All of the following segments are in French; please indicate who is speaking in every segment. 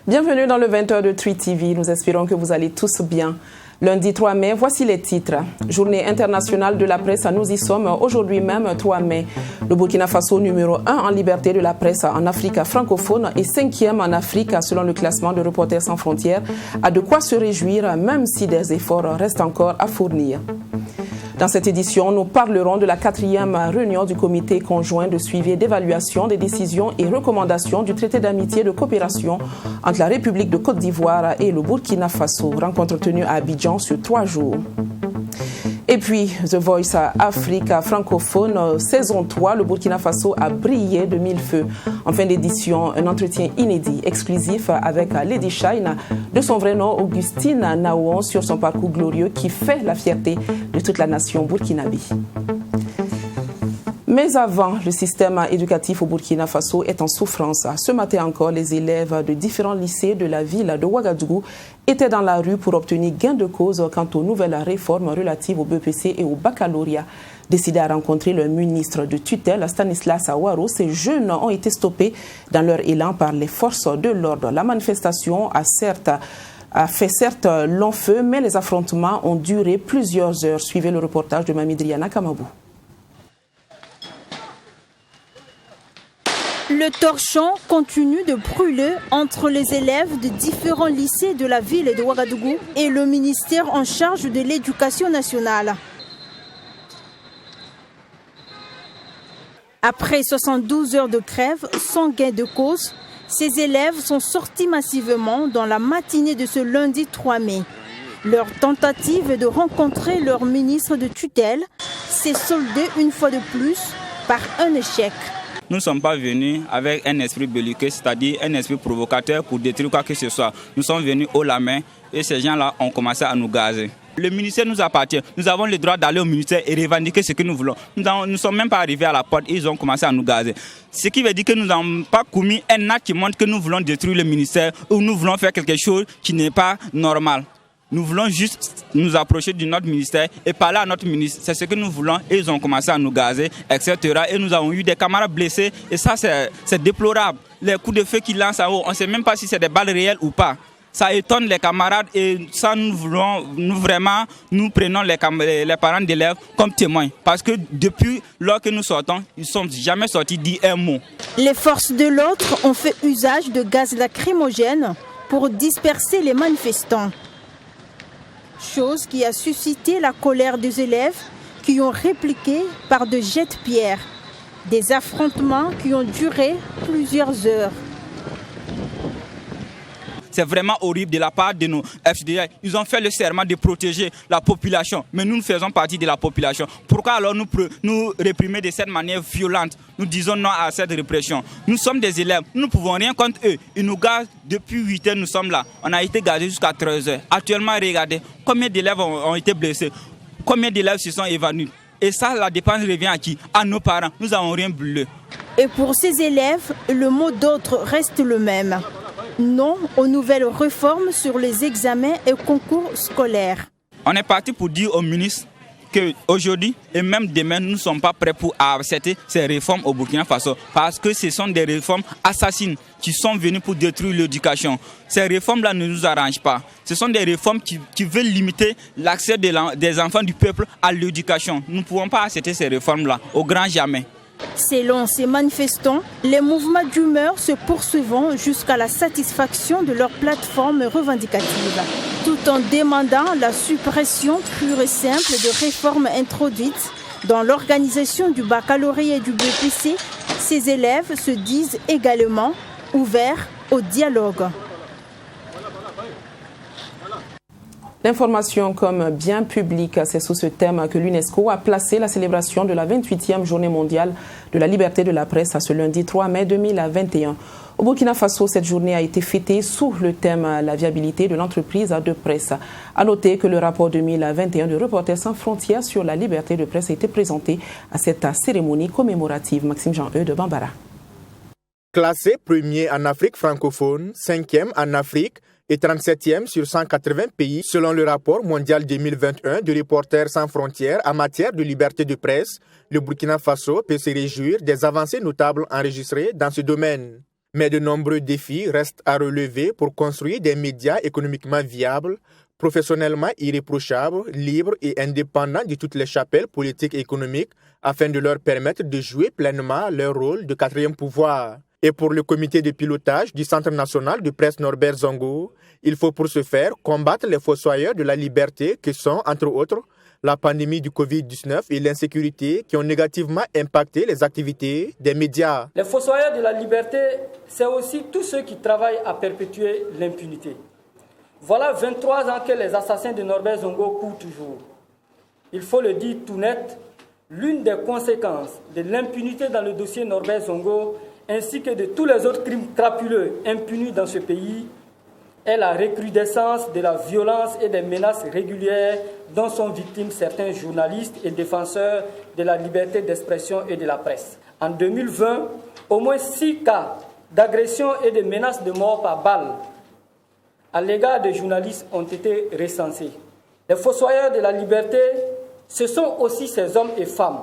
Speaker 1: Bienvenue dans le 20h de 3TV. Nous espérons que vous allez tous bien. Lundi 3 mai, voici les titres. Journée internationale de la presse, nous y sommes aujourd'hui même 3 mai. Le Burkina Faso, numéro 1 en liberté de la presse en Afrique francophone et 5e en Afrique selon le classement de Reporters sans frontières, a de quoi se réjouir même si des efforts restent encore à fournir. Dans cette édition, nous parlerons de la 4e réunion du comité conjoint de suivi et d'évaluation des décisions et recommandations du traité d'amitié et de coopération entre la République de Côte d'Ivoire et le Burkina Faso, rencontre tenue à Abidjan sur 3 jours. Et puis, The Voice Afrique francophone, saison 3, le Burkina Faso a brillé de mille feux. En fin d'édition, un entretien inédit, exclusif avec Lady Shine, de son vrai nom Augustine Naouon, sur son parcours glorieux qui fait la fierté de toute la nation burkinabé. Mais avant, le système éducatif au Burkina Faso est en souffrance. Ce matin encore, les élèves de différents lycées de la ville de Ouagadougou étaient dans la rue pour obtenir gain de cause quant aux nouvelles réformes relatives au BEPC et au baccalauréat. Décidés à rencontrer le ministre de tutelle, Stanislas Awaro, ces jeunes ont été stoppés dans leur élan par les forces de l'ordre. La manifestation a fait certes long feu, mais les affrontements ont duré plusieurs heures. Suivez le reportage de Mamidriana Kamabou.
Speaker 2: Le torchon continue de brûler entre les élèves de différents lycées de la ville de Ouagadougou et le ministère en charge de l'éducation nationale. Après 72 heures de grève sans gain de cause, ces élèves sont sortis massivement dans la matinée de ce lundi 3 mai. Leur tentative de rencontrer leur ministre de tutelle s'est soldée une fois de plus par un échec.
Speaker 3: Nous ne sommes pas venus avec un esprit belliqueux, c'est-à-dire un esprit provocateur pour détruire quoi que ce soit. Nous sommes venus haut la main et ces gens-là ont commencé à nous gazer. Le ministère nous appartient. Nous avons le droit d'aller au ministère et revendiquer ce que nous voulons. Nous ne sommes même pas arrivés à la porte et ils ont commencé à nous gazer. Ce qui veut dire que nous n'avons pas commis un acte qui montre que nous voulons détruire le ministère ou nous voulons faire quelque chose qui n'est pas normal. Nous voulons juste nous approcher de notre ministère et parler à notre ministre. C'est ce que nous voulons et ils ont commencé à nous gazer, etc. Et nous avons eu des camarades blessés et ça c'est déplorable. Les coups de feu qu'ils lancent en haut, on ne sait même pas si c'est des balles réelles ou pas. Ça étonne les camarades et ça nous prenons les parents d'élèves comme témoins. Parce que depuis lors que nous sortons, ils ne sont jamais sortis dire un mot.
Speaker 2: Les forces de l'ordre ont fait usage de gaz lacrymogène pour disperser les manifestants. Chose qui a suscité la colère des élèves qui ont répliqué par de jets-pierres. Des affrontements qui ont duré plusieurs heures.
Speaker 3: C'est vraiment horrible de la part de nos FDI. Ils ont fait le serment de protéger la population, mais nous faisons partie de la population. Pourquoi alors nous réprimer de cette manière violente? Nous disons non à cette répression. Nous sommes des élèves, nous ne pouvons rien contre eux. Ils nous gazent depuis 8 heures, nous sommes là. On a été gazés jusqu'à 13 heures. Actuellement, regardez combien d'élèves ont été blessés, combien d'élèves se sont évanouis. Et ça, la dépense revient à qui? À nos parents. Nous n'avons rien brûlé.
Speaker 2: Et pour ces élèves, le mot d'ordre reste le même. Non aux nouvelles réformes sur les examens et concours scolaires.
Speaker 3: On est parti pour dire au ministre qu'aujourd'hui et même demain, nous ne sommes pas prêts pour accepter ces réformes au Burkina Faso parce que ce sont des réformes assassines qui sont venues pour détruire l'éducation. Ces réformes-là ne nous arrangent pas. Ce sont des réformes qui veulent limiter l'accès des enfants du peuple à l'éducation. Nous ne pouvons pas accepter ces réformes-là, au grand jamais.
Speaker 2: Selon ces manifestants, les mouvements d'humeur se poursuivront jusqu'à la satisfaction de leur plateforme revendicative, tout en demandant la suppression pure et simple de réformes introduites dans l'organisation du baccalauréat et du BEPC. Ces élèves se disent également ouverts au dialogue.
Speaker 1: L'information comme bien public, c'est sous ce thème que l'UNESCO a placé la célébration de la 28e journée mondiale de la liberté de la presse à ce lundi 3 mai 2021. Au Burkina Faso, cette journée a été fêtée sous le thème la viabilité de l'entreprise de presse. À noter que le rapport 2021 de Reporters sans frontières sur la liberté de presse a été présenté à cette cérémonie commémorative. Maxime Jean-E de Bambara.
Speaker 4: Classé premier en Afrique francophone, 5e en Afrique et 37e sur 180 pays selon le rapport mondial 2021 de Reporters sans frontières en matière de liberté de presse, le Burkina Faso peut se réjouir des avancées notables enregistrées dans ce domaine. Mais de nombreux défis restent à relever pour construire des médias économiquement viables, professionnellement irréprochables, libres et indépendants de toutes les chapelles politiques et économiques afin de leur permettre de jouer pleinement leur rôle de quatrième pouvoir. Et pour le comité de pilotage du Centre national de presse Norbert Zongo, il faut pour ce faire combattre les fossoyeurs de la liberté que sont, entre autres, la pandémie du Covid-19 et l'insécurité qui ont négativement impacté les activités des médias.
Speaker 5: Les fossoyeurs de la liberté, c'est aussi tous ceux qui travaillent à perpétuer l'impunité. Voilà 23 ans que les assassins de Norbert Zongo courent toujours. Il faut le dire tout net, l'une des conséquences de l'impunité dans le dossier Norbert Zongo ainsi que de tous les autres crimes crapuleux impunis dans ce pays, est la recrudescence de la violence et des menaces régulières dont sont victimes certains journalistes et défenseurs de la liberté d'expression et de la presse. En 2020, au moins 6 cas d'agression et de menaces de mort par balle à l'égard des journalistes ont été recensés. Les fossoyeurs de la liberté, ce sont aussi ces hommes et femmes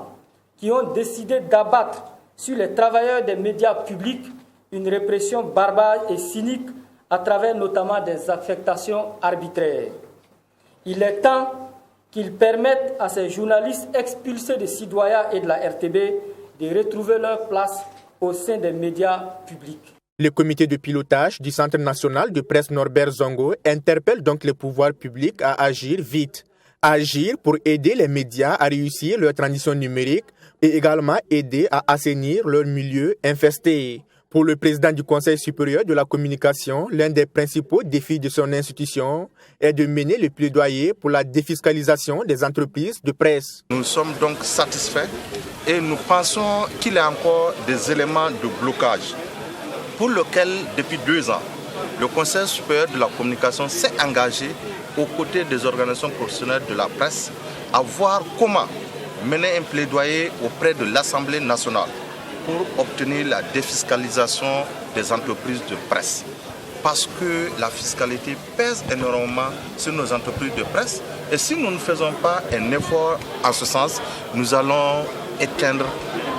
Speaker 5: qui ont décidé d'abattre sur les travailleurs des médias publics une répression barbare et cynique à travers notamment des affectations arbitraires. Il est temps qu'ils permettent à ces journalistes expulsés de Sidoya et de la RTB de retrouver leur place au sein des médias publics.
Speaker 4: Le comité de pilotage du Centre national de presse Norbert Zongo interpelle donc les pouvoirs publics à agir vite. Agir pour aider les médias à réussir leur transition numérique et également aider à assainir leur milieu infesté. Pour le président du Conseil supérieur de la communication, l'un des principaux défis de son institution est de mener le plaidoyer pour la défiscalisation des entreprises de presse.
Speaker 6: Nous sommes donc satisfaits et nous pensons qu'il y a encore des éléments de blocage pour lesquels, depuis 2 ans, le Conseil supérieur de la communication s'est engagé aux côtés des organisations professionnelles de la presse à voir comment mener un plaidoyer auprès de l'Assemblée nationale pour obtenir la défiscalisation des entreprises de presse. Parce que la fiscalité pèse énormément sur nos entreprises de presse et si nous ne faisons pas un effort en ce sens, nous allons éteindre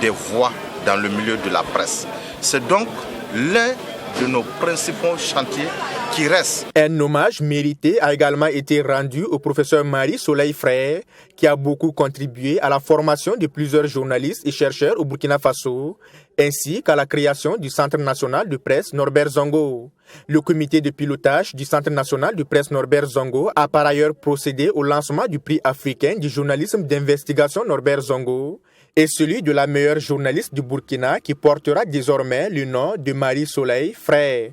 Speaker 6: des voix dans le milieu de la presse. C'est donc l'un de nos principaux chantiers qui reste.
Speaker 4: Un hommage mérité a également été rendu au professeur Marie-Soleil Frère, qui a beaucoup contribué à la formation de plusieurs journalistes et chercheurs au Burkina Faso, ainsi qu'à la création du Centre national de presse Norbert Zongo. Le comité de pilotage du Centre national de presse Norbert Zongo a par ailleurs procédé au lancement du prix africain du journalisme d'investigation Norbert Zongo, et celui de la meilleure journaliste du Burkina qui portera désormais le nom de Marie-Soleil Frère.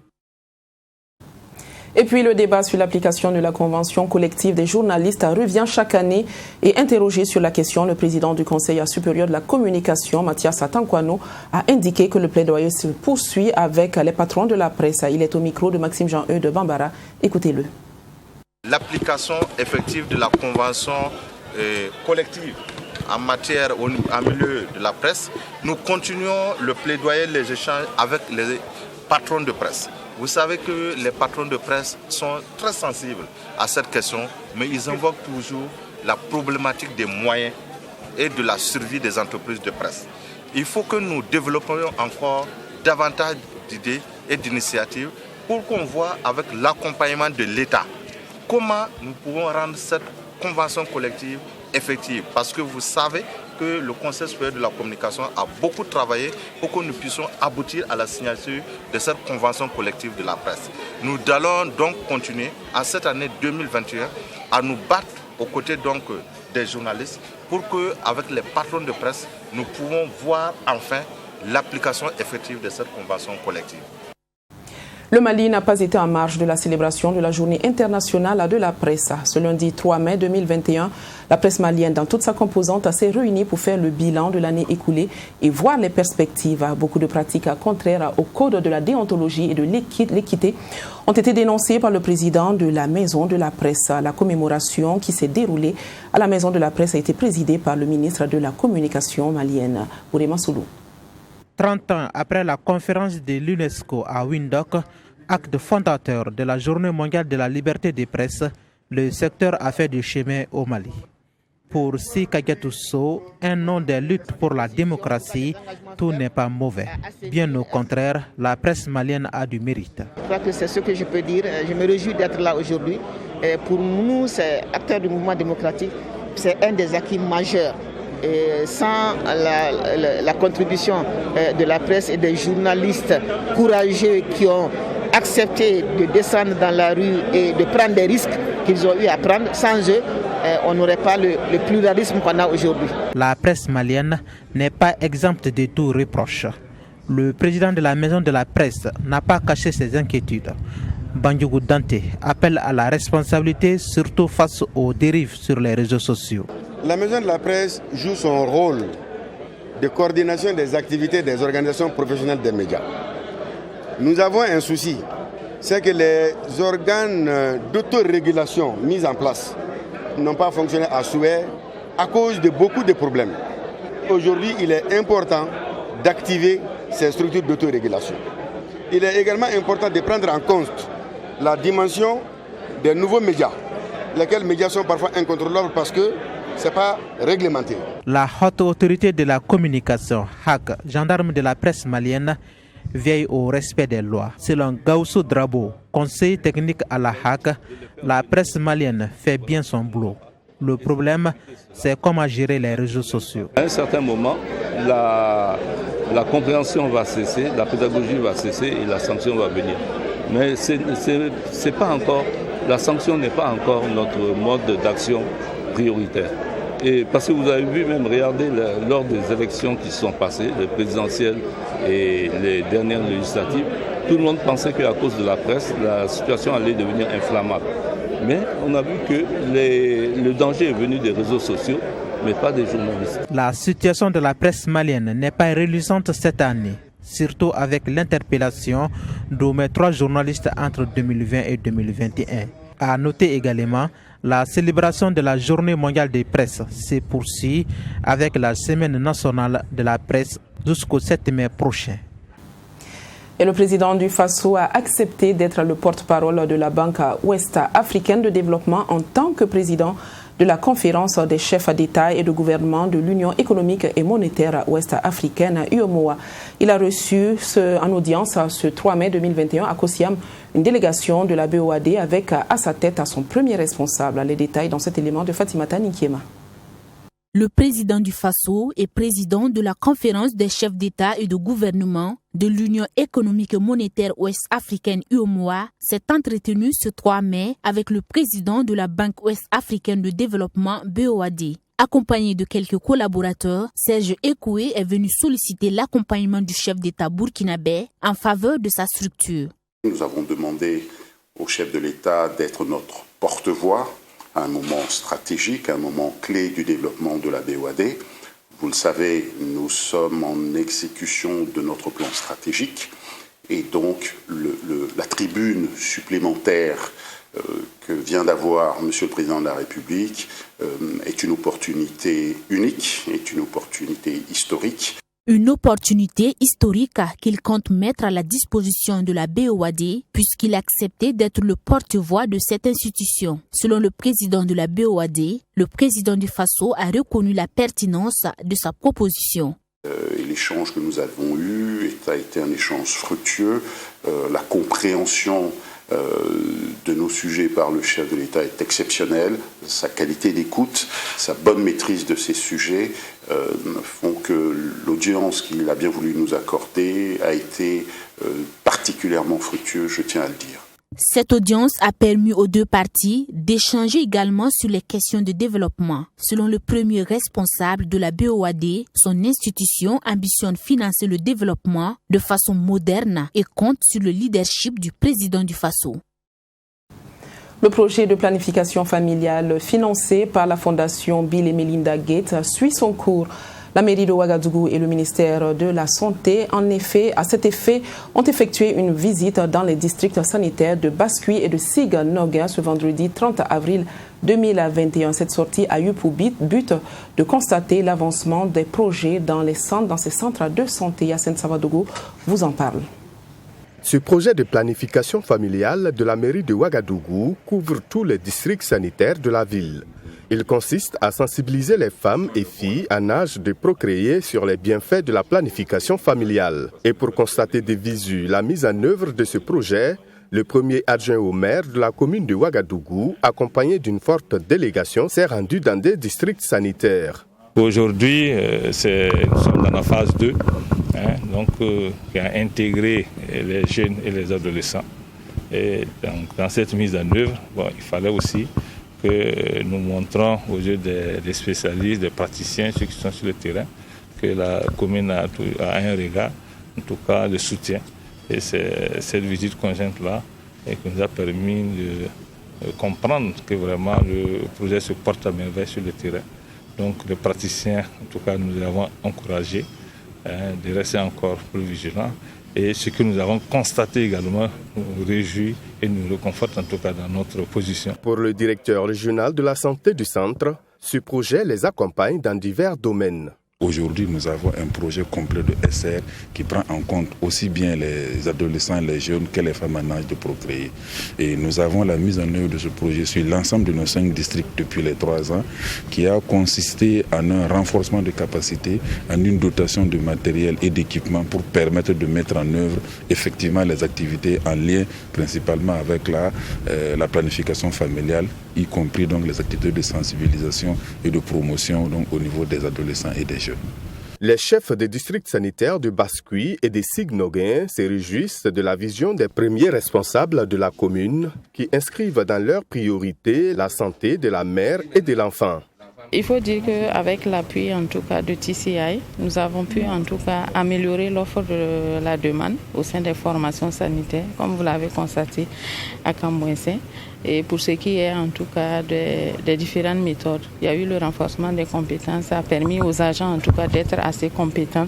Speaker 1: Et puis le débat sur l'application de la Convention collective des journalistes revient chaque année et interrogé sur la question, le président du Conseil supérieur de la communication, Mathias Atankwano, a indiqué que le plaidoyer se poursuit avec les patrons de la presse. Il est au micro de Maxime Jean-E de Bambara. Écoutez-le.
Speaker 6: L'application effective de la Convention collective en matière, en milieu de la presse, nous continuons le plaidoyer, les échanges avec les patrons de presse. Vous savez que les patrons de presse sont très sensibles à cette question, mais ils invoquent toujours la problématique des moyens et de la survie des entreprises de presse. Il faut que nous développions encore davantage d'idées et d'initiatives pour qu'on voit avec l'accompagnement de l'État comment nous pouvons rendre cette convention collective effective. Parce que vous savez que le Conseil supérieur de la communication a beaucoup travaillé pour que nous puissions aboutir à la signature de cette convention collective de la presse. Nous allons donc continuer en cette année 2021 à nous battre aux côtés donc des journalistes pour qu'avec les patrons de presse, nous pouvons voir enfin l'application effective de cette convention collective.
Speaker 1: Le Mali n'a pas été en marge de la célébration de la journée internationale de la presse. Ce lundi 3 mai 2021, la presse malienne dans toute sa composante s'est réunie pour faire le bilan de l'année écoulée et voir les perspectives. Beaucoup de pratiques contraires au code de la déontologie et de l'équité ont été dénoncées par le président de la Maison de la Presse. La commémoration qui s'est déroulée à la Maison de la Presse a été présidée par le ministre de la Communication malienne, Bourema Soulou.
Speaker 7: 30 ans après la conférence de l'UNESCO à Windhoek, acte fondateur de la Journée mondiale de la liberté des presses, le secteur a fait du chemin au Mali. Pour Sika Gattuso, un nom de lutte pour la démocratie, tout n'est pas mauvais. Bien au contraire, la presse malienne a du mérite.
Speaker 8: Je crois que c'est ce que je peux dire. Je me réjouis d'être là aujourd'hui. Et pour nous, c'est acteurs du mouvement démocratique, c'est un des acquis majeurs. Et sans la contribution de la presse et des journalistes courageux qui ont accepté de descendre dans la rue et de prendre des risques qu'ils ont eu à prendre, sans eux, on n'aurait pas le pluralisme qu'on a aujourd'hui.
Speaker 7: La presse malienne n'est pas exempte de tout reproche. Le président de la Maison de la Presse n'a pas caché ses inquiétudes. Bandjougou Dante appelle à la responsabilité, surtout face aux dérives sur les réseaux sociaux.
Speaker 9: La Maison de la Presse joue son rôle de coordination des activités des organisations professionnelles des médias. Nous avons un souci, c'est que les organes d'autorégulation mis en place n'ont pas fonctionné à souhait à cause de beaucoup de problèmes. Aujourd'hui, il est important d'activer ces structures d'autorégulation. Il est également important de prendre en compte la dimension des nouveaux médias, lesquels médias sont parfois incontrôlables parce que ce n'est pas réglementé.
Speaker 7: La haute autorité de la communication, HAC, gendarme de la presse malienne, veille au respect des lois. Selon Gaussou Drabo, conseiller technique à la HAC, la presse malienne fait bien son boulot. Le problème, c'est comment gérer les réseaux sociaux.
Speaker 10: À un certain moment, la compréhension va cesser, la pédagogie va cesser et la sanction va venir. Mais c'est pas encore, la sanction n'est pas encore notre mode d'action prioritaire. Et parce que vous avez vu, même regardez lors des élections qui se sont passées, les présidentielles et les dernières législatives, tout le monde pensait qu'à cause de la presse, la situation allait devenir inflammable. Mais on a vu que le danger est venu des réseaux sociaux, mais pas des journalistes. La
Speaker 7: situation de la presse malienne n'est pas reluisante cette année, surtout avec l'interpellation d'au moins 3 journalistes entre 2020 et 2021. À noter également, la célébration de la Journée mondiale des presses se poursuit avec la Semaine nationale de la presse jusqu'au 7 mai prochain.
Speaker 1: Et le président du Faso a accepté d'être le porte-parole de la Banque ouest-africaine de développement en tant que président de la conférence des chefs d'État et de gouvernement de l'Union économique et monétaire ouest-africaine, UEMOA. Il a reçu en audience ce 3 mai 2021 à Kosiam une délégation de la BOAD avec à sa tête son premier responsable. Les détails dans cet élément de Fatimata Ninkiema.
Speaker 2: Le président du Faso est président de la conférence des chefs d'État et de gouvernement de l'Union économique et monétaire ouest-africaine UEMOA s'est entretenu ce 3 mai avec le président de la Banque ouest-africaine de développement BOAD. Accompagné de quelques collaborateurs, Serge Ekoué est venu solliciter l'accompagnement du chef d'État burkinabé en faveur de sa structure.
Speaker 11: Nous avons demandé au chef de l'État d'être notre porte-voix à un moment stratégique, à un moment clé du développement de la BOAD. Vous le savez, nous sommes en exécution de notre plan stratégique et donc la tribune supplémentaire que vient d'avoir M. le Président de la République est une opportunité unique, est une opportunité historique.
Speaker 2: Une opportunité historique qu'il compte mettre à la disposition de la BOAD puisqu'il a accepté d'être le porte-voix de cette institution. Selon le président de la BOAD, le président du Faso a reconnu la pertinence de sa proposition.
Speaker 11: Et l'échange que nous avons eu a été un échange fructueux. La compréhension de nos sujets par le chef de l'État est exceptionnelle. Sa qualité d'écoute, sa bonne maîtrise de ces sujets font que l'audience qu'il a bien voulu nous accorder a été particulièrement fructueuse, je tiens à le dire.
Speaker 12: Cette audience a permis aux deux parties d'échanger également sur les questions de développement. Selon le premier responsable de la BOAD, son institution ambitionne financer le développement de façon moderne et compte sur le leadership du président du Faso.
Speaker 1: Le projet de planification familiale financé par la fondation Bill et Melinda Gates suit son cours. La mairie de Ouagadougou et le ministère de la Santé, en effet, à cet effet, ont effectué une visite dans les districts sanitaires de Bascui et de Siga-Noguin ce vendredi 30 avril 2021. Cette sortie a eu pour but de constater l'avancement des projets dans ces centres de santé. Yacine Savadogo vous en parle.
Speaker 13: Ce projet de planification familiale de la mairie de Ouagadougou couvre tous les districts sanitaires de la ville. Il consiste à sensibiliser les femmes et filles en âge de procréer sur les bienfaits de la planification familiale. Et pour constater de visu la mise en œuvre de ce projet, le premier adjoint au maire de la commune de Ouagadougou, accompagné d'une forte délégation, s'est rendu dans des districts sanitaires.
Speaker 10: Aujourd'hui, nous sommes dans la phase 2, qui a intégré les jeunes et les adolescents. Et donc, dans cette mise en œuvre, il fallait aussi que nous montrons aux yeux des spécialistes, des praticiens, ceux qui sont sur le terrain, que la commune a un regard, en tout cas de soutien. Et c'est cette visite conjointe-là qui nous a permis de comprendre que vraiment le projet se porte à merveille sur le terrain. Donc les praticiens, en tout cas, nous avons encouragé de rester encore plus vigilants. Et ce que nous avons constaté également nous réjouit et nous réconforte en tout cas dans notre position.
Speaker 13: Pour le directeur régional de la santé du centre, ce projet les accompagne dans divers domaines.
Speaker 14: Aujourd'hui, nous avons un projet complet de SR qui prend en compte aussi bien les adolescents, les jeunes que les femmes en âge de procréer. Et nous avons la mise en œuvre de ce projet sur l'ensemble de nos 5 districts depuis les 3 ans, qui a consisté en un renforcement de capacité, en une dotation de matériel et d'équipement pour permettre de mettre en œuvre effectivement les activités en lien principalement avec la planification familiale, y compris donc les activités de sensibilisation et de promotion donc, au niveau des adolescents et des jeunes.
Speaker 13: Les chefs des districts sanitaires de Bascui et de Siga-Noguin se réjouissent de la vision des premiers responsables de la commune qui inscrivent dans leurs priorités la santé de la mère et de l'enfant.
Speaker 15: Il faut dire qu'avec l'appui en tout cas de TCI, nous avons pu en tout cas améliorer l'offre de la demande au sein des formations sanitaires, comme vous l'avez constaté à Cambouensé. Et pour ce qui est en tout cas des différentes méthodes, il y a eu le renforcement des compétences, ça a permis aux agents en tout cas d'être assez compétents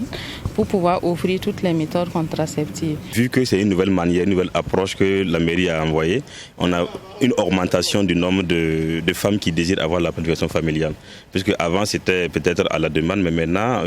Speaker 15: pour pouvoir offrir toutes les méthodes contraceptives.
Speaker 16: Vu que c'est une nouvelle manière, une nouvelle approche que la mairie a envoyée, on a une augmentation du nombre de femmes qui désirent avoir la planification familiale. Puisque avant c'était peut-être à la demande, mais maintenant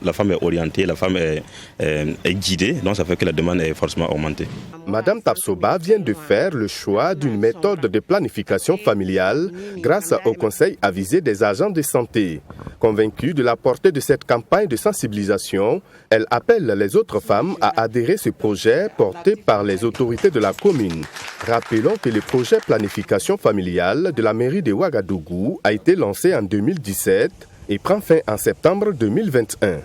Speaker 16: la femme est orientée, la femme est guidée, donc ça fait que la demande est forcément augmentée.
Speaker 13: Madame Tapsoba vient de faire le choix d'une méthode de planification familiale grâce au conseil avisé des agents de santé. Convaincue de la portée de cette campagne de sensibilisation, elle appelle les autres femmes à adhérer à ce projet porté par les autorités de la commune. Rappelons que le projet planification familiale de la mairie de Ouagadougou a été lancé en 2017 et prend fin en septembre 2021.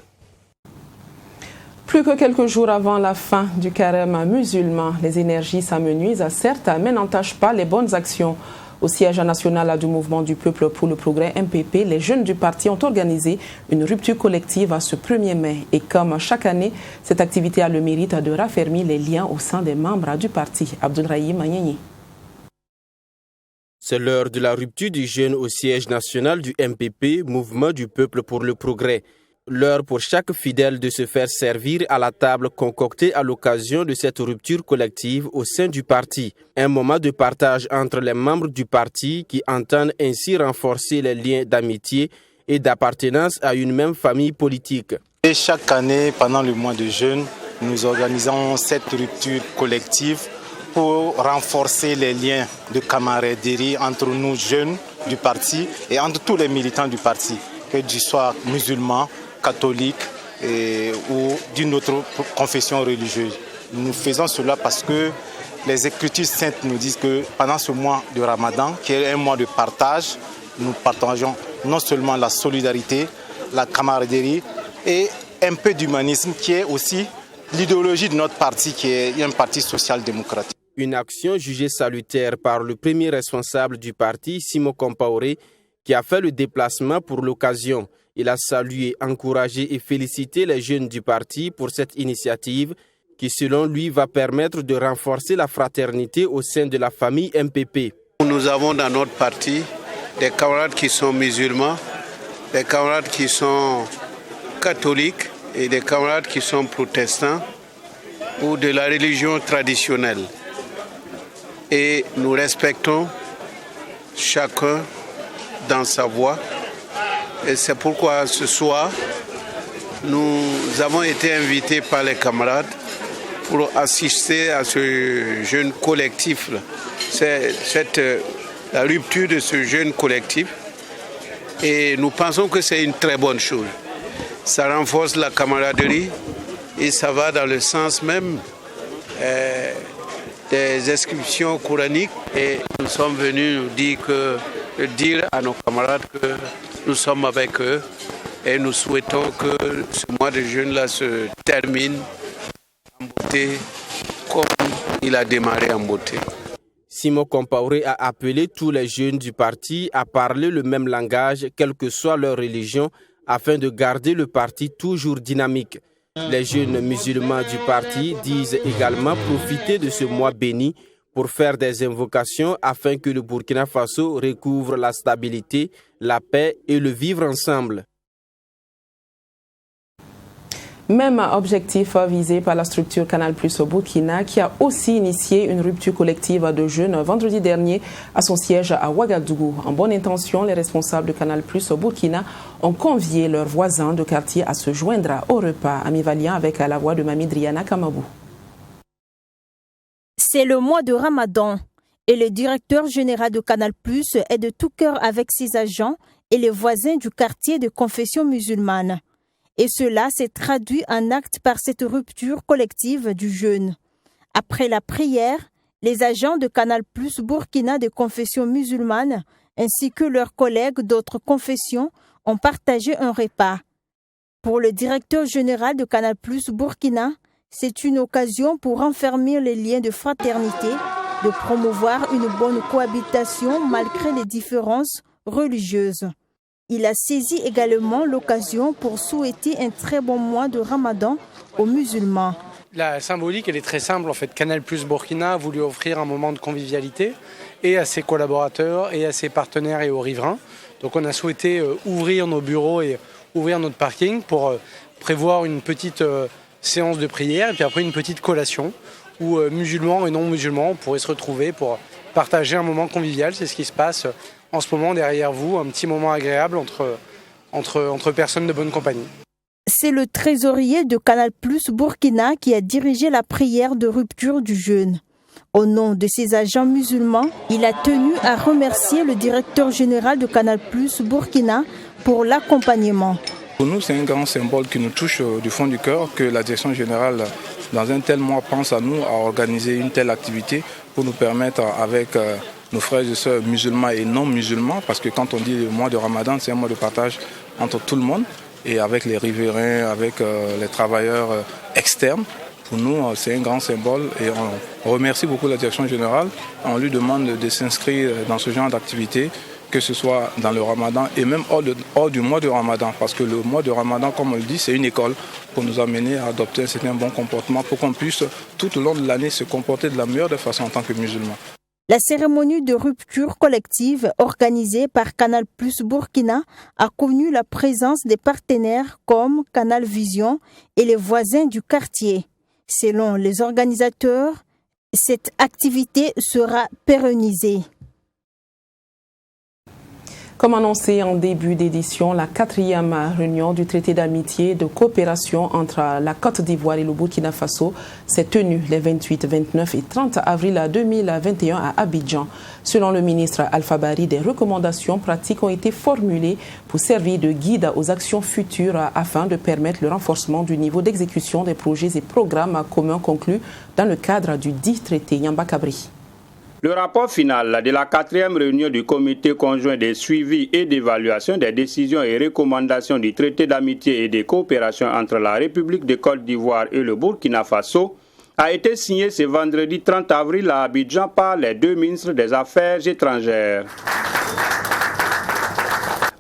Speaker 1: Plus que quelques jours avant la fin du carême musulman, les énergies s'amenuisent, certes, mais n'entachent pas les bonnes actions. Au siège national du mouvement du peuple pour le progrès MPP, les jeunes du parti ont organisé une rupture collective ce 1er mai. Et comme chaque année, cette activité a le mérite de raffermir les liens au sein des membres du parti. Abdoulrahim Magnéni.
Speaker 17: C'est l'heure de la rupture des jeunes au siège national du MPP, mouvement du peuple pour le progrès. L'heure pour chaque fidèle de se faire servir à la table concoctée à l'occasion de cette rupture collective au sein du parti. Un moment de partage entre les membres du parti qui entendent ainsi renforcer les liens d'amitié et d'appartenance à une même famille politique.
Speaker 18: Et chaque année, pendant le mois de jeûne, nous organisons cette rupture collective pour renforcer les liens de camaraderie entre nous jeunes du parti et entre tous les militants du parti, que tu sois musulman, catholique ou d'une autre confession religieuse. Nous faisons cela parce que les Écritures saintes nous disent que pendant ce mois de Ramadan, qui est un mois de partage, nous partageons non seulement la solidarité, la camaraderie et un peu d'humanisme qui est aussi l'idéologie de notre parti qui est un parti social-démocratique.
Speaker 17: Une action jugée salutaire par le premier responsable du parti, Simon Compaoré, qui a fait le déplacement pour l'occasion. Il a salué, encouragé et félicité les jeunes du parti pour cette initiative qui, selon lui, va permettre de renforcer la fraternité au sein de la famille MPP.
Speaker 19: Nous avons dans notre parti des camarades qui sont musulmans, des camarades qui sont catholiques et des camarades qui sont protestants ou de la religion traditionnelle. Et nous respectons chacun dans sa voie. Et c'est pourquoi ce soir, nous avons été invités par les camarades pour assister à ce jeune collectif. C'est la rupture de ce jeune collectif. Et nous pensons que c'est une très bonne chose. Ça renforce la camaraderie et ça va dans le sens même des inscriptions coraniques. Et nous sommes venus nous dire à nos camarades que nous sommes avec eux et nous souhaitons que ce mois de jeûne-là se termine en beauté comme il a démarré en beauté.
Speaker 17: Simon Compaoré a appelé tous les jeunes du parti à parler le même langage, quelle que soit leur religion, afin de garder le parti toujours dynamique. Les jeunes musulmans du parti disent également profiter de ce mois béni pour faire des invocations afin que le Burkina Faso recouvre la stabilité, la paix et le vivre ensemble.
Speaker 1: Même objectif visé par la structure Canal Plus au Burkina, qui a aussi initié une rupture collective de jeunes vendredi dernier à son siège à Ouagadougou. En bonne intention, les responsables de Canal Plus au Burkina ont convié leurs voisins de quartier à se joindre au repas amivalien avec la voix de Mamie Driana Kamabou.
Speaker 2: C'est le mois de Ramadan et le directeur général de Canal Plus est de tout cœur avec ses agents et les voisins du quartier de confession musulmane. Et cela s'est traduit en acte par cette rupture collective du jeûne. Après la prière, les agents de Canal Plus Burkina de confession musulmane ainsi que leurs collègues d'autres confessions ont partagé un repas. Pour le directeur général de Canal Plus Burkina, c'est une occasion pour renfermer les liens de fraternité, de promouvoir une bonne cohabitation malgré les différences religieuses. Il a saisi également l'occasion pour souhaiter un très bon mois de Ramadan aux musulmans.
Speaker 20: La symbolique, elle est très simple. En fait, Canal Plus Burkina a voulu offrir un moment de convivialité et à ses collaborateurs et à ses partenaires et aux riverains. Donc on a souhaité ouvrir nos bureaux et ouvrir notre parking pour prévoir une petite séance de prière et puis après une petite collation où musulmans et non musulmans pourraient se retrouver pour partager un moment convivial. C'est ce qui se passe en ce moment derrière vous, un petit moment agréable entre personnes de bonne compagnie.
Speaker 2: C'est le trésorier de Canal Plus Burkina qui a dirigé la prière de rupture du jeûne. Au nom de ses agents musulmans, il a tenu à remercier le directeur général de Canal Plus Burkina pour l'accompagnement.
Speaker 21: Pour nous, c'est un grand symbole qui nous touche du fond du cœur que la direction générale, dans un tel mois, pense à nous, à organiser une telle activité pour nous permettre, avec nos frères et sœurs musulmans et non musulmans, parce que quand on dit le mois de Ramadan, c'est un mois de partage entre tout le monde, et avec les riverains, avec les travailleurs externes. Pour nous, c'est un grand symbole et on remercie beaucoup la direction générale. On lui demande de s'inscrire dans ce genre d'activité, que ce soit dans le Ramadan et même hors du mois de Ramadan. Parce que le mois de Ramadan, comme on le dit, c'est une école pour nous amener à adopter un certain bon comportement pour qu'on puisse tout au long de l'année se comporter de la meilleure des façons en tant que musulmans.
Speaker 2: La cérémonie de rupture collective organisée par Canal Plus Burkina a connu la présence des partenaires comme Canal Vision et les voisins du quartier. Selon les organisateurs, cette activité sera pérennisée.
Speaker 1: Comme annoncé en début d'édition, la 4e réunion du traité d'amitié et de coopération entre la Côte d'Ivoire et le Burkina Faso s'est tenue les 28, 29 et 30 avril 2021 à Abidjan. Selon le ministre Alpha Bari, des recommandations pratiques ont été formulées pour servir de guide aux actions futures afin de permettre le renforcement du niveau d'exécution des projets et programmes communs conclus dans le cadre du dit traité. Yamba Kabri.
Speaker 22: Le rapport final de la 4e réunion du comité conjoint de suivi et d'évaluation des décisions et recommandations du traité d'amitié et de coopération entre la République de Côte d'Ivoire et le Burkina Faso a été signé ce vendredi 30 avril à Abidjan par les deux ministres des Affaires étrangères.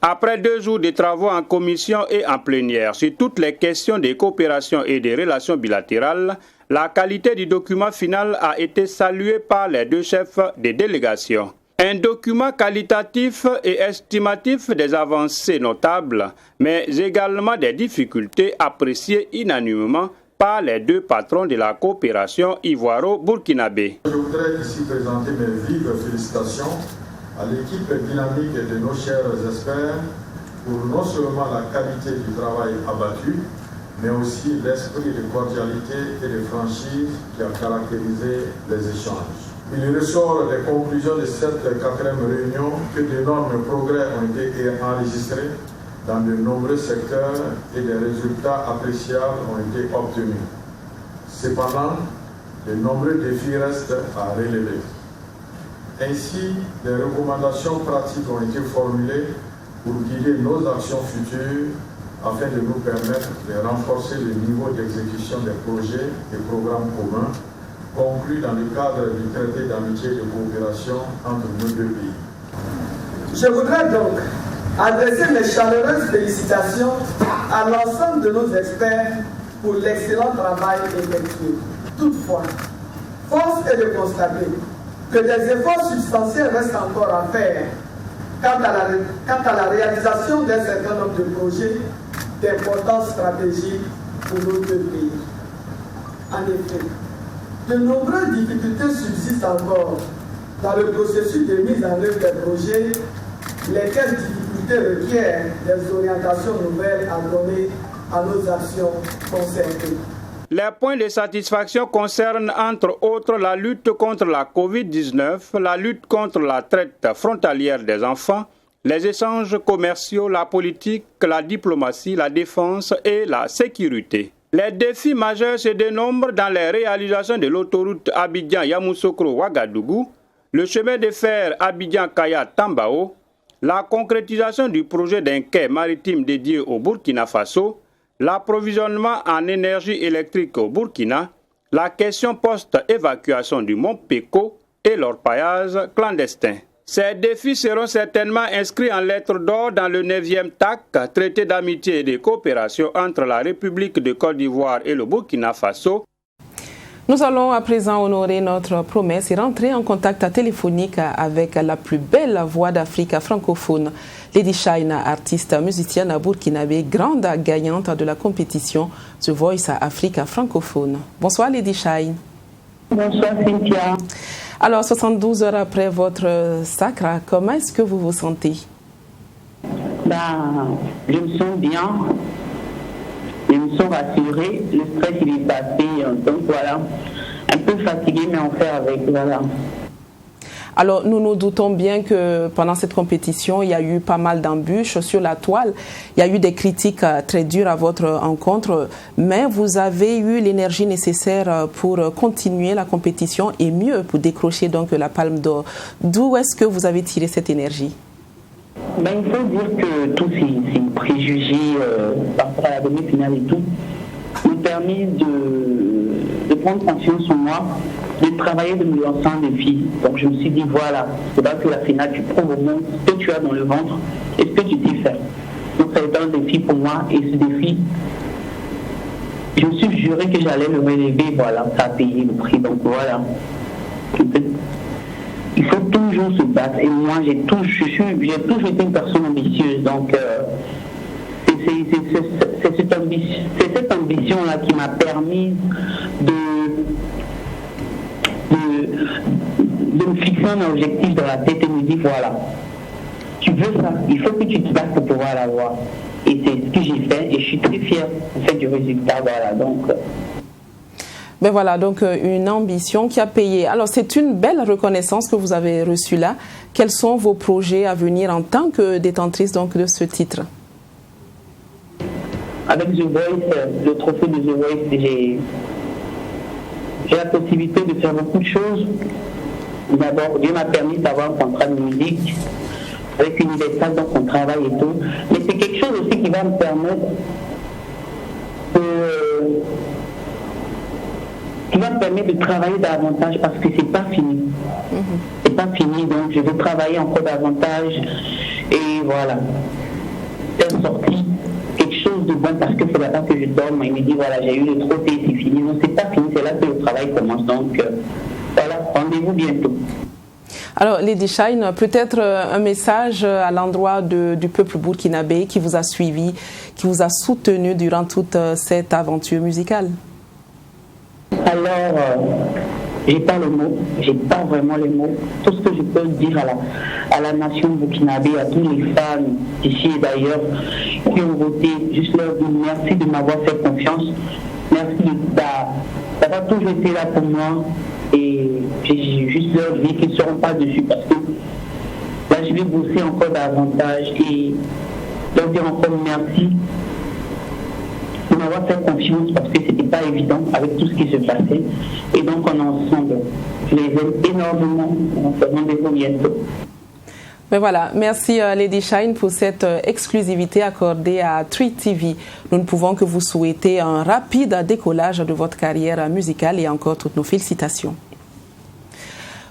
Speaker 22: Après 2 jours de travaux en commission et en plénière sur toutes les questions de coopération et de relations bilatérales, la qualité du document final a été saluée par les deux chefs de délégation. Un document qualitatif et estimatif des avancées notables, mais également des difficultés appréciées unanimement par les deux patrons de la coopération ivoiro-burkinabé.
Speaker 3: Je voudrais ici présenter mes vives félicitations à l'équipe dynamique de nos chers experts pour non seulement la qualité du travail abattu, mais aussi l'esprit de cordialité et de franchise qui a caractérisé les échanges. Il ressort des conclusions de cette 4e réunion que d'énormes progrès ont été enregistrés dans de nombreux secteurs et des résultats appréciables ont été obtenus. Cependant, de nombreux défis restent à relever. Ainsi, des recommandations pratiques ont été formulées pour guider nos actions futures afin de nous permettre de renforcer le niveau d'exécution des projets et programmes communs conclus dans le cadre du traité d'amitié et de coopération entre nos deux pays.
Speaker 5: Je voudrais donc adresser mes chaleureuses félicitations à l'ensemble de nos experts pour l'excellent travail effectué. Toutefois, force est de constater que des efforts substantiels restent encore à faire quant à la réalisation d'un certain nombre de projets d'importance stratégique pour nos deux pays. En effet, de nombreuses difficultés subsistent encore dans le processus de mise en œuvre des projets, lesquelles difficultés requièrent des orientations nouvelles à donner à nos actions concertées.
Speaker 22: Les points de satisfaction concernent entre autres la lutte contre la Covid-19, la lutte contre la traite frontalière des enfants, les échanges commerciaux, la politique, la diplomatie, la défense et la sécurité. Les défis majeurs se dénombrent dans les réalisations de l'autoroute Abidjan-Yamoussoukro-Ouagadougou, le chemin de fer Abidjan-Kaya-Tambao, la concrétisation du projet d'un quai maritime dédié au Burkina Faso, l'approvisionnement en énergie électrique au Burkina, la question post-évacuation du mont Peko et l'orpaillage clandestin. Ces défis seront certainement inscrits en lettres d'or dans le 9e TAC, traité d'amitié et de coopération entre la République de Côte d'Ivoire et le Burkina Faso.
Speaker 1: Nous allons à présent honorer notre promesse et rentrer en contact téléphonique avec la plus belle voix d'Afrique francophone, Lady Shine, artiste musicienne burkinabé, grande gagnante de la compétition The Voice Africa francophone. Bonsoir Lady Shine.
Speaker 23: Bonsoir Cynthia.
Speaker 1: Alors 72 heures après votre sacre, comment est-ce que vous vous sentez?
Speaker 23: Je me sens bien. Je me sens rassurée, le stress il est passé, donc voilà, un peu fatigué mais on fait avec, voilà.
Speaker 1: Alors nous nous doutons bien que pendant cette compétition, il y a eu pas mal d'embûches sur la toile, il y a eu des critiques très dures à votre encontre, mais vous avez eu l'énergie nécessaire pour continuer la compétition et mieux pour décrocher donc la Palme d'Or. D'où est-ce que vous avez tiré cette énergie?
Speaker 23: Il faut dire que tous ces préjugés par rapport à la demi-finale et tout m'ont permis de prendre confiance en moi, de travailler, de me lancer un défi. Donc je me suis dit, voilà, c'est pas que la finale, tu prouves au monde ce que tu as dans le ventre et ce que tu sais faire. Donc ça a été un défi pour moi et ce défi, je me suis juré que j'allais le relever, voilà, ça a payé le prix. Donc voilà. Il faut toujours se battre. Et moi, j'ai toujours été une personne ambitieuse. Donc, c'est cette ambition-là qui m'a permis de me fixer un objectif dans la tête et me dire, voilà, tu veux ça, il faut que tu te battes pour pouvoir l'avoir. Et c'est ce que j'ai fait et je suis très fière en fait, du résultat. Voilà, donc...
Speaker 1: Ben voilà, donc une ambition qui a payé. Alors c'est une belle reconnaissance que vous avez reçue là. Quels sont vos projets à venir en tant que détentrice donc, de ce titre?
Speaker 23: Avec The Voice, le trophée de The Voice, j'ai la possibilité de faire beaucoup de choses. D'abord, Dieu m'a permis d'avoir un contrat de musique avec Universal, donc on travaille et tout. Mais c'est quelque chose aussi qui va me permettre permet de travailler davantage parce que c'est pas fini. C'est pas fini, donc je veux travailler encore davantage. Et voilà. C'est sorti quelque chose de bon parce que c'est là que je dorme. Il me dit voilà, j'ai eu le trophée, c'est fini. Non, c'est pas fini, c'est là que le travail commence. Donc voilà, rendez-vous bientôt.
Speaker 1: Alors, Lady Shine, peut-être un message à l'endroit du peuple burkinabé qui vous a suivi, qui vous a soutenu durant toute cette aventure musicale.
Speaker 23: Alors, j'ai pas le mot, j'ai pas vraiment les mots. Tout ce que je peux dire à la nation burkinabé, à tous les fans ici et d'ailleurs qui ont voté, juste leur dire merci de m'avoir fait confiance. Merci d'avoir toujours été là pour moi. Et j'ai juste leur dire qu'ils ne seront pas dessus parce que là je vais bosser encore davantage et leur dire encore merci de m'avoir fait confiance parce que c'était pas évident avec tout ce qui se passait. Et donc on est ensemble. Je les aime énormément. On se rendez-vous bientôt.
Speaker 1: Mais voilà, merci Lady Shine pour cette exclusivité accordée à Tree TV. Nous ne pouvons que vous souhaiter un rapide décollage de votre carrière musicale et encore toutes nos félicitations.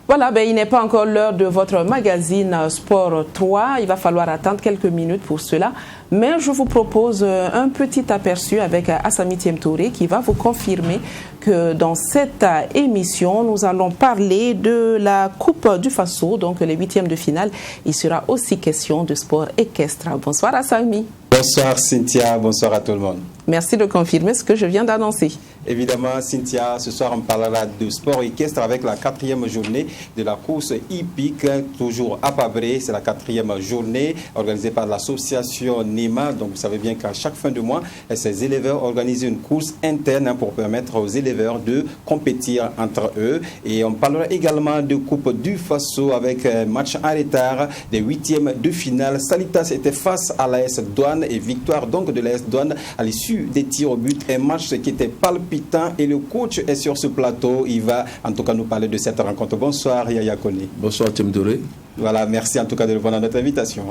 Speaker 1: Voilà, il n'est pas encore l'heure de votre magazine Sport 3. Il va falloir attendre quelques minutes pour cela. Mais je vous propose un petit aperçu avec Assami Touré qui va vous confirmer que dans cette émission, nous allons parler de la Coupe du Faso, donc les 8e de finale. Il sera aussi question de sport équestre. Bonsoir Assami.
Speaker 4: Bonsoir Cynthia, bonsoir à tout le monde.
Speaker 1: Merci de confirmer ce que je viens d'annoncer.
Speaker 4: Évidemment, Cynthia, ce soir on parlera de sport équestre avec la 4e journée de la course hippique, toujours à Pabré. C'est la 4e journée organisée par l'association NEMA. Donc vous savez bien qu'à chaque fin de mois, ces éleveurs organisent une course interne pour permettre aux éleveurs de compétir entre eux. Et on parlera également de Coupe du Faso avec un match en retard des 8e de finale. Salitas était face à l'AS Douane et victoire donc de l'AS Douane à l'issue des tirs au but. Un match qui était palpitant et le coach est sur ce plateau. Il va en tout cas nous parler de cette rencontre. Bonsoir Yaya Kone.
Speaker 6: Bonsoir Tim Doré.
Speaker 4: Voilà, merci en tout cas de répondre à notre invitation.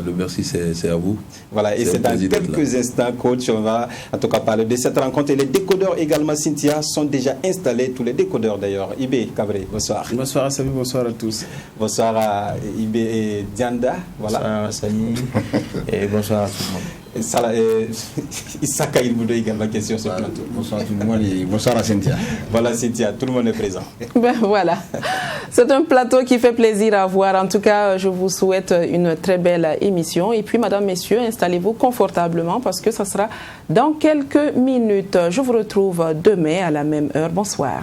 Speaker 6: Le merci c'est à vous.
Speaker 4: Voilà, et c'est dans quelques instants, coach, on va en tout cas parler de cette rencontre. Et les décodeurs également, Cynthia, sont déjà installés, tous les décodeurs d'ailleurs. Ibé Cabré, bonsoir.
Speaker 8: Bonsoir Assami, bonsoir à tous.
Speaker 4: Bonsoir à Ibé et Dianda. Voilà.
Speaker 8: Bonsoir Assami et bonsoir à tout le monde.
Speaker 4: Issaka Ilboudo également question sur le plateau.
Speaker 8: Bonsoir à tout le monde et bonsoir à Cynthia.
Speaker 4: Voilà Cynthia, tout le monde est présent.
Speaker 1: Voilà, c'est un plateau qui fait plaisir à voir. En tout cas, je vous souhaite une très belle émission. Et puis, mesdames, messieurs, installez-vous confortablement parce que ça sera dans quelques minutes. Je vous retrouve demain à la même heure. Bonsoir.